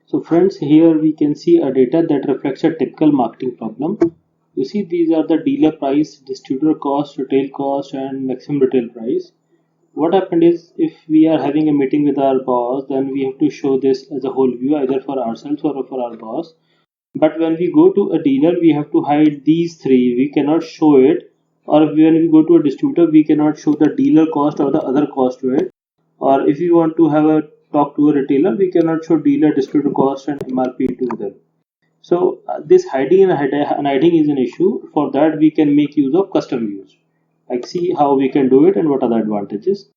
So friends, here we can see a data that reflects a typical marketing problem. You see, these are the dealer price, distributor cost, retail cost, and maximum retail price. What happened is, if we are having a meeting with our boss, then we have to show this as a whole view, either for ourselves or for our boss. But when we go to a dealer, we have to hide these three. We cannot show it. Or when we go to a distributor, we cannot show the dealer cost or the other cost to it. Or if we want to have a talk to a retailer, we cannot show dealer, distributor cost and MRP to them. So this hiding and hiding is an issue. For that, we can make use of custom views. Like, see how we can do it and what are the advantages.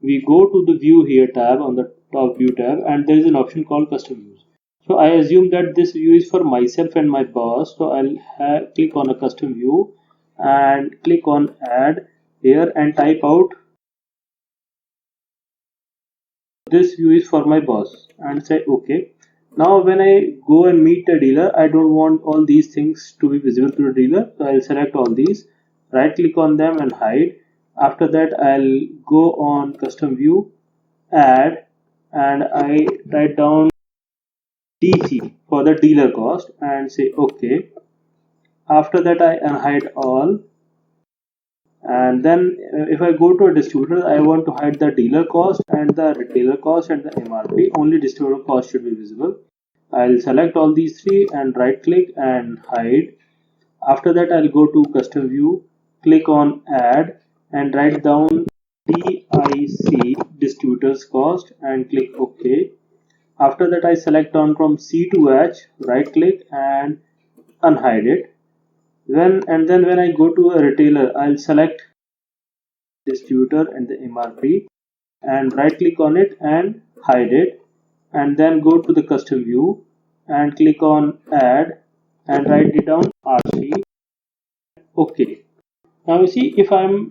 We go to the view here tab on the top view tab, and there is an option called custom views. So I assume that this view is for myself and my boss. So I'll click on a custom view and click on add here and type out this view is for my boss and say OK. Now when I go and meet the dealer, I don't want all these things to be visible to the dealer. So I'll select all these, right click on them and hide. After that, I'll go on custom view, add, and I write down DC for the dealer cost and say OK. After that, I unhide all. And then if I go to a distributor, I want to hide the dealer cost and the retailer cost and the MRP. Only distributor cost should be visible. I'll select all these three and right click and hide. After that, I'll go to custom view, click on add and write down DIC distributors cost and click OK. After that, I select on from C to H, right click and unhide it. Then when I go to a retailer, I'll select distributor and the MRP and right click on it and hide it, and then go to the custom view and click on add and write it down RC. OK. Now you see, if I'm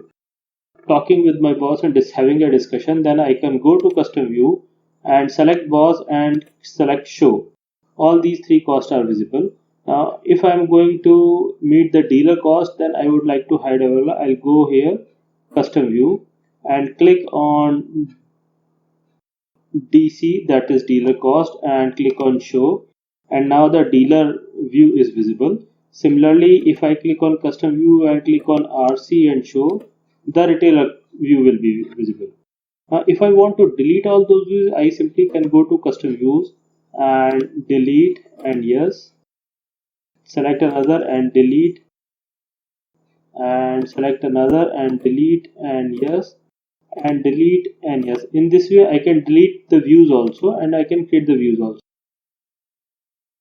talking with my boss and having a discussion, then I can go to custom view and select boss and select show. All these three costs are visible. Now if I'm going to meet the dealer cost, then I would like to hide available. I'll go here custom view and click on DC, that is dealer cost, and click on show, and now the dealer view is visible. Similarly, if I click on custom view and click on RC and show, the retailer view will be visible. If I want to delete all those views, I simply can go to custom views and delete and yes, select another and delete, and select another and delete and yes, and delete and yes. In this way, I can delete the views also and I can create the views also.